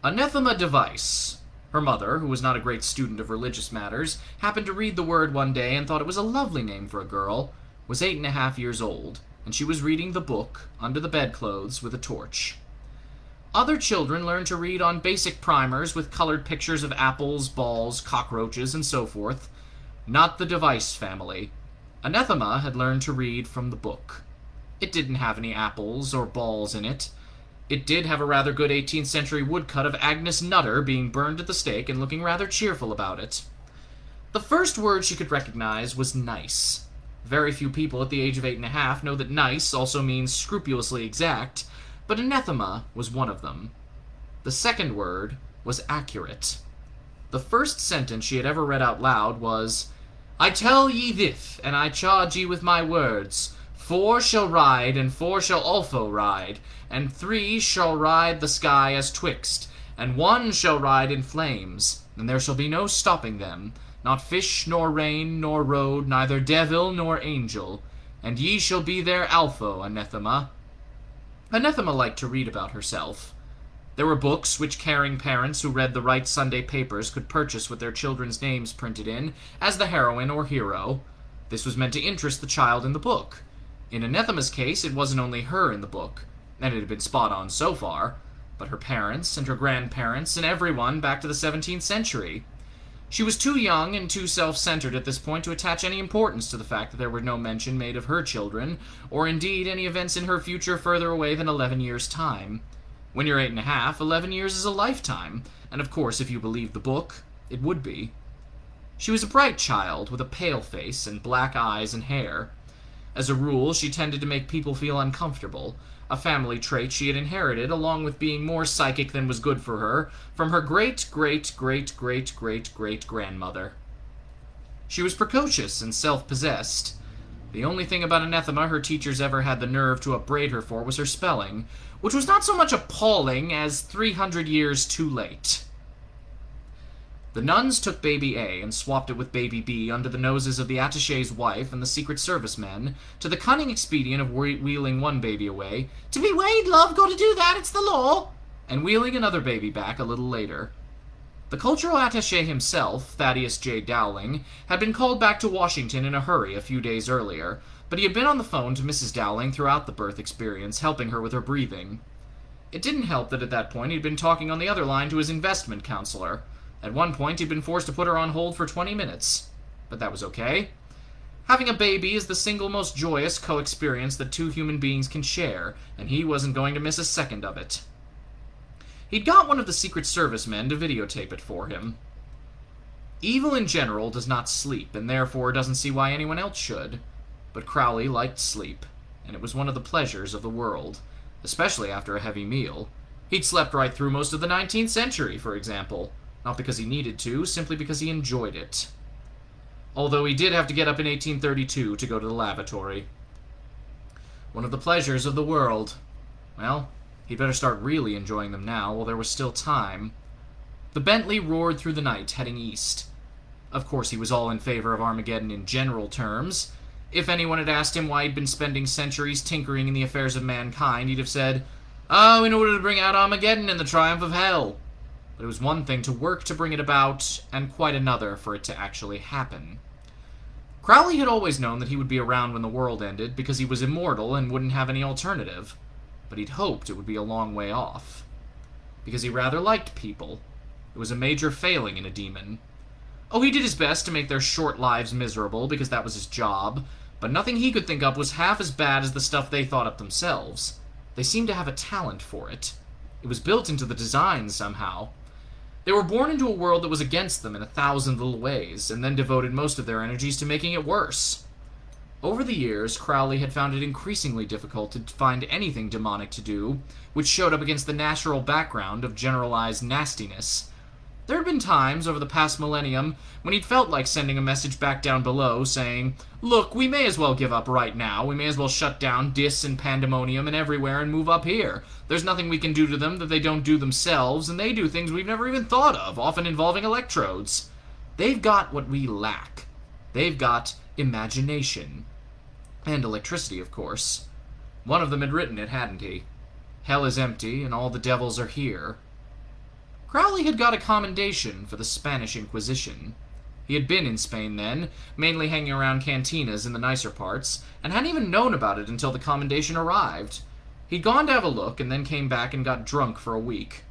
Anathema Device. Her mother, who was not a great student of religious matters, happened to read the word one day and thought it was a lovely name for a girl, was 8.5 years old, and she was reading the book, under the bedclothes, with a torch. Other children learn to read on basic primers with colored pictures of apples, balls, cockroaches, and so forth. Not the Device family. Anathema had learned to read from the book. It didn't have any apples or balls in it. It did have a rather good 18th century woodcut of Agnes Nutter being burned at the stake and looking rather cheerful about it. The first word she could recognize was nice. Very few people at the age of 8.5 know that nice also means scrupulously exact, but anathema was one of them. The second word was accurate. The first sentence she had ever read out loud was, "I tell ye this, and I charge ye with my words, 4 shall ride, and 4 shall also ride, and 3 shall ride the sky as twixt, and 1 shall ride in flames, and there shall be no stopping them, not fish, nor rain, nor road, neither devil nor angel, and ye shall be their Alpha, anathema." Anathema liked to read about herself. There were books which caring parents who read the right Sunday papers could purchase with their children's names printed in, as the heroine or hero. This was meant to interest the child in the book. In Anathema's case, it wasn't only her in the book, and it had been spot on so far, but her parents and her grandparents and everyone back to the 17th century. She was too young and too self-centered at this point to attach any importance to the fact that there were no mention made of her children, or indeed any events in her future further away than 11 years' time. When you're 8.5, 11 years is a lifetime, and of course, if you believe the book, it would be. She was a bright child, with a pale face and black eyes and hair. As a rule, she tended to make people feel uncomfortable, a family trait she had inherited, along with being more psychic than was good for her, from her great-great-great-great-great-great-grandmother. She was precocious and self-possessed. The only thing about anathema her teachers ever had the nerve to upbraid her for was her spelling, which was not so much appalling as 300 years too late. The nuns took baby A and swapped it with baby B under the noses of the attaché's wife and the Secret Service men, to the cunning expedient of wheeling one baby away, "To be weighed, love, gotta do that, it's the law," and wheeling another baby back a little later. The cultural attaché himself, Thaddeus J. Dowling, had been called back to Washington in a hurry a few days earlier, but he had been on the phone to Mrs. Dowling throughout the birth experience, helping her with her breathing. It didn't help that at that point he'd been talking on the other line to his investment counselor. At one point he'd been forced to put her on hold for 20 minutes. But that was okay. Having a baby is the single most joyous co-experience that two human beings can share, and he wasn't going to miss a second of it. He'd got one of the Secret Service men to videotape it for him. Evil in general does not sleep, and therefore doesn't see why anyone else should. But Crowley liked sleep, and it was one of the pleasures of the world, especially after a heavy meal. He'd slept right through most of the 19th century, for example. Not because he needed to, simply because he enjoyed it. Although he did have to get up in 1832 to go to the lavatory. One of the pleasures of the world. Well, he'd better start really enjoying them now, while there was still time. The Bentley roared through the night, heading east. Of course, he was all in favor of Armageddon in general terms. If anyone had asked him why he'd been spending centuries tinkering in the affairs of mankind, he'd have said, "Oh, in order to bring out Armageddon and the triumph of hell." But it was one thing to work to bring it about, and quite another for it to actually happen. Crowley had always known that he would be around when the world ended, because he was immortal and wouldn't have any alternative. But he'd hoped it would be a long way off. Because he rather liked people. It was a major failing in a demon. Oh, he did his best to make their short lives miserable, because that was his job, but nothing he could think up was half as bad as the stuff they thought up themselves. They seemed to have a talent for it. It was built into the design somehow. They were born into a world that was against them in 1,000 little ways, and then devoted most of their energies to making it worse. Over the years, Crowley had found it increasingly difficult to find anything demonic to do, which showed up against the natural background of generalized nastiness. There had been times over the past millennium when he'd felt like sending a message back down below saying, "Look, we may as well give up right now. We may as well shut down Dis and Pandemonium and everywhere and move up here. There's nothing we can do to them that they don't do themselves, and they do things we've never even thought of, often involving electrodes. They've got what we lack. They've got imagination. And electricity, of course. One of them had written it, hadn't he? Hell is empty, and all the devils are here." Crowley had got a commendation for the Spanish Inquisition. He had been in Spain then, mainly hanging around cantinas in the nicer parts, and hadn't even known about it until the commendation arrived. He'd gone to have a look, and then came back and got drunk for a week.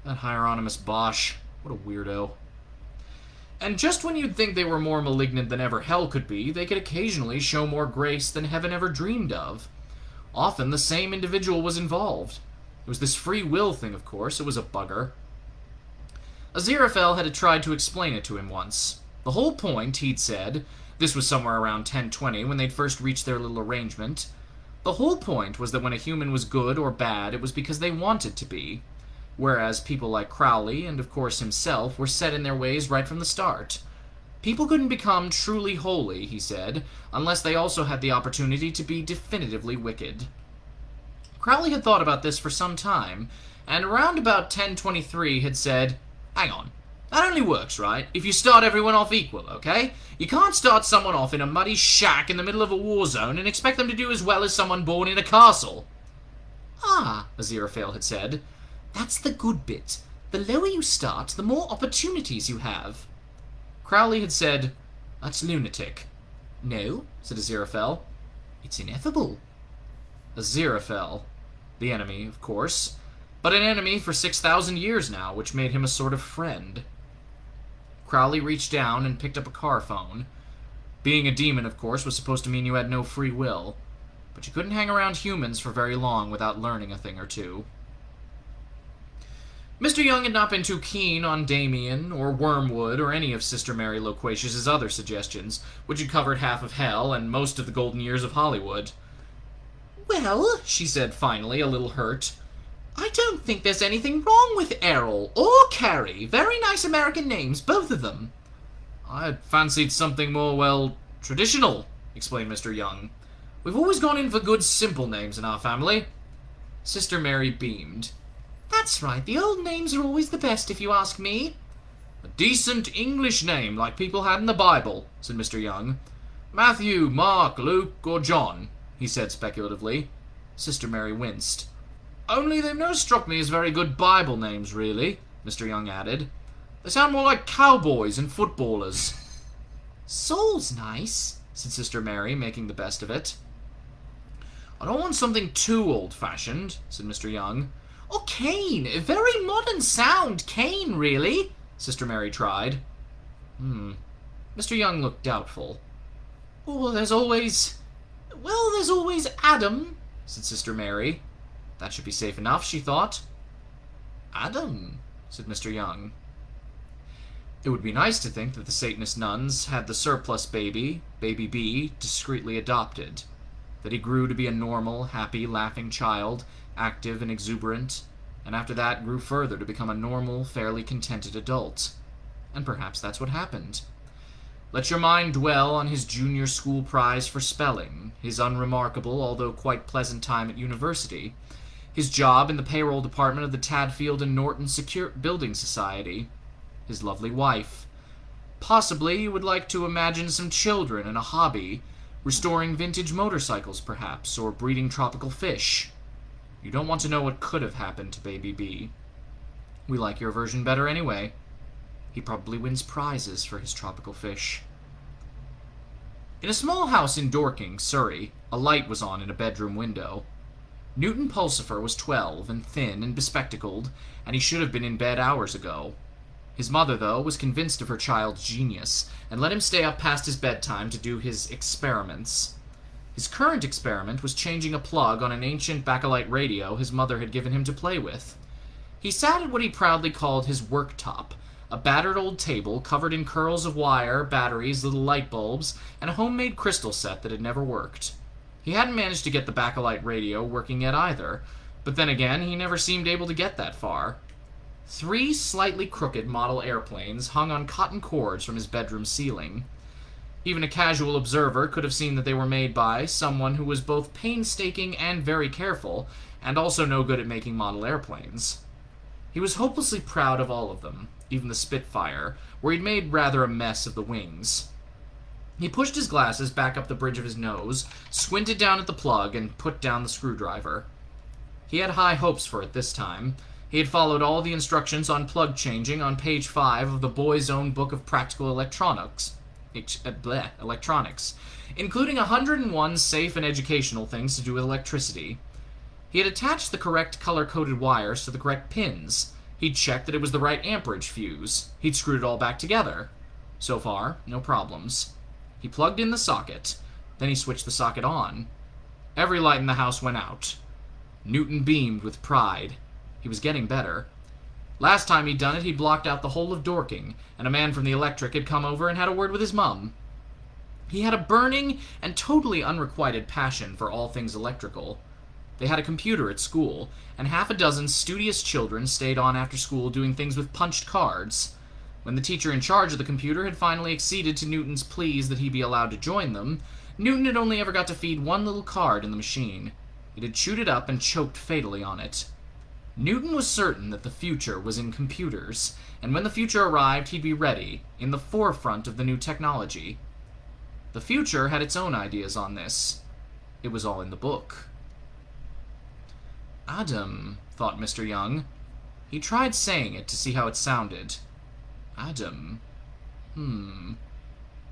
That Hieronymus Bosch. What a weirdo. And just when you'd think they were more malignant than ever hell could be, they could occasionally show more grace than heaven ever dreamed of. Often the same individual was involved. It was this free will thing, of course. It was a bugger. Aziraphale had tried to explain it to him once. The whole point, he'd said, this was somewhere around 1020 when they'd first reached their little arrangement, the whole point was that when a human was good or bad, it was because they wanted to be. Whereas people like Crowley, and of course himself, were set in their ways right from the start. People couldn't become truly holy, he said, unless they also had the opportunity to be definitively wicked. Crowley had thought about this for some time, and around about 1023 had said, "Hang on, that only works, right, if you start everyone off equal, okay? You can't start someone off in a muddy shack in the middle of a war zone and expect them to do as well as someone born in a castle." "Ah," Aziraphale had said, "that's the good bit. The lower you start, the more opportunities you have." Crowley had said, "That's lunatic." "No," said Aziraphale, "it's ineffable." Aziraphale. The enemy, of course. But an enemy for 6,000 years now, which made him a sort of friend. Crowley reached down and picked up a car phone. Being a demon, of course, was supposed to mean you had no free will. But you couldn't hang around humans for very long without learning a thing or two. Mr. Young had not been too keen on Damien, or Wormwood, or any of Sister Mary Loquacious's other suggestions, which had covered half of hell and most of the golden years of Hollywood. Well, she said finally, a little hurt. I don't think there's anything wrong with Errol or Carrie. Very nice American names, both of them. I had fancied something more, well, traditional, explained Mr. Young. We've always gone in for good, simple names in our family. Sister Mary beamed. That's right, the old names are always the best, if you ask me. A decent English name, like people had in the Bible, said Mr. Young. Matthew, Mark, Luke, or John, he said speculatively. Sister Mary winced. Only they've never struck me as very good Bible names, really, Mr. Young added. They sound more like cowboys and footballers. Saul's nice, said Sister Mary, making the best of it. I don't want something too old-fashioned, said Mr. Young. Or Cain. A very modern sound, Cain, really, Sister Mary tried. Mr. Young looked doubtful. Well, there's always Adam, said Sister Mary. That should be safe enough, she thought. Adam, said Mr. Young. It would be nice to think that the Satanist nuns had the surplus baby, Baby B, discreetly adopted. That he grew to be a normal, happy, laughing child, active and exuberant, and after that grew further to become a normal, fairly contented adult. And perhaps that's what happened. Let your mind dwell on his junior school prize for spelling, his unremarkable, although quite pleasant time at university, his job in the payroll department of the Tadfield and Norton Secure Building Society, his lovely wife. Possibly you would like to imagine some children and a hobby, restoring vintage motorcycles perhaps, or breeding tropical fish. You don't want to know what could have happened to Baby B. We like your version better anyway. He probably wins prizes for his tropical fish. In a small house in Dorking, Surrey, a light was on in a bedroom window. Newton Pulsifer was 12 and thin and bespectacled, and he should have been in bed hours ago. His mother, though, was convinced of her child's genius, and let him stay up past his bedtime to do his experiments. His current experiment was changing a plug on an ancient bakelite radio his mother had given him to play with. He sat at what he proudly called his worktop, a battered old table covered in curls of wire, batteries, little light bulbs, and a homemade crystal set that had never worked. He hadn't managed to get the bakelite radio working yet either, but then again, he never seemed able to get that far. 3 slightly crooked model airplanes hung on cotton cords from his bedroom ceiling. Even a casual observer could have seen that they were made by someone who was both painstaking and very careful, and also no good at making model airplanes. He was hopelessly proud of all of them, even the Spitfire, where he'd made rather a mess of the wings. He pushed his glasses back up the bridge of his nose, squinted down at the plug, and put down the screwdriver. He had high hopes for it this time. He had followed all the instructions on plug changing on page 5 of the boy's own book of practical electronics, including 101 safe and educational things to do with electricity. He had attached the correct color-coded wires to the correct pins. He'd checked that it was the right amperage fuse. He'd screwed it all back together. So far, no problems. He plugged in the socket. Then he switched the socket on. Every light in the house went out. Newton beamed with pride. He was getting better. Last time he'd done it, he'd blocked out the whole of Dorking, and a man from the electric had come over and had a word with his mum. He had a burning and totally unrequited passion for all things electrical. They had a computer at school, and 6 studious children stayed on after school doing things with punched cards. When the teacher in charge of the computer had finally acceded to Newton's pleas that he be allowed to join them, Newton had only ever got to feed one little card in the machine. It had chewed it up and choked fatally on it. Newton was certain that the future was in computers, and when the future arrived, he'd be ready, in the forefront of the new technology. The future had its own ideas on this. It was all in the book. Adam, thought Mr. Young. He tried saying it to see how it sounded. Adam.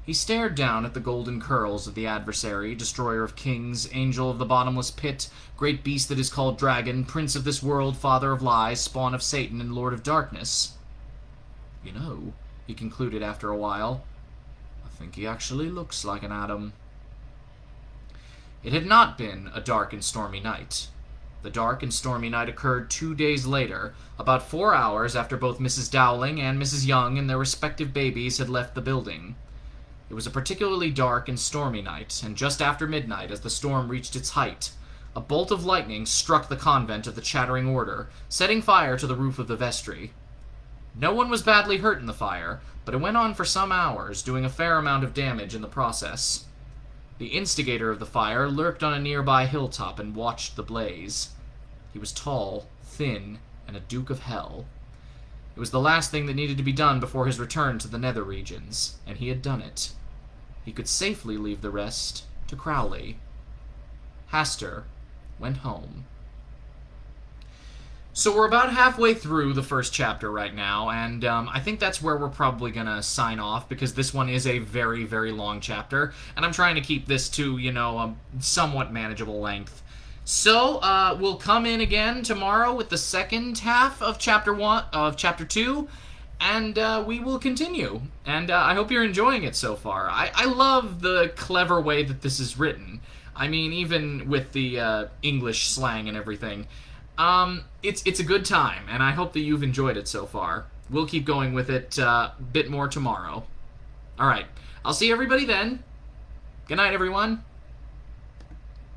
He stared down at the golden curls of the adversary, destroyer of kings, angel of the bottomless pit, great beast that is called dragon, prince of this world, father of lies, spawn of Satan, and lord of darkness. You know, he concluded after a while, I think he actually looks like an Adam. It had not been a dark and stormy night. The dark and stormy night occurred 2 days later, about 4 hours after both Mrs. Dowling and Mrs. Young and their respective babies had left the building. It was a particularly dark and stormy night, and just after midnight, as the storm reached its height, A bolt of lightning struck the convent of the Chattering Order, setting fire to the roof of the vestry. No one was badly hurt in the fire, but it went on for some hours, doing a fair amount of damage in the process. The instigator of the fire lurked on a nearby hilltop and watched the blaze. He was tall, thin, and a Duke of Hell. It was the last thing that needed to be done before his return to the nether regions, and he had done it. He could safely leave the rest to Crowley. Hastur went home. So we're about halfway through the first chapter right now, and I think that's where we're probably going to sign off, because this one is a very, very long chapter, and I'm trying to keep this to, a somewhat manageable length. So, we'll come in again tomorrow with the second half of Chapter 2, and we will continue. And I hope you're enjoying it so far. I love the clever way that this is written. I mean, even with the English slang and everything. It's a good time, and I hope that you've enjoyed it so far. We'll keep going with it a bit more tomorrow. Alright, I'll see everybody then. Good night, everyone.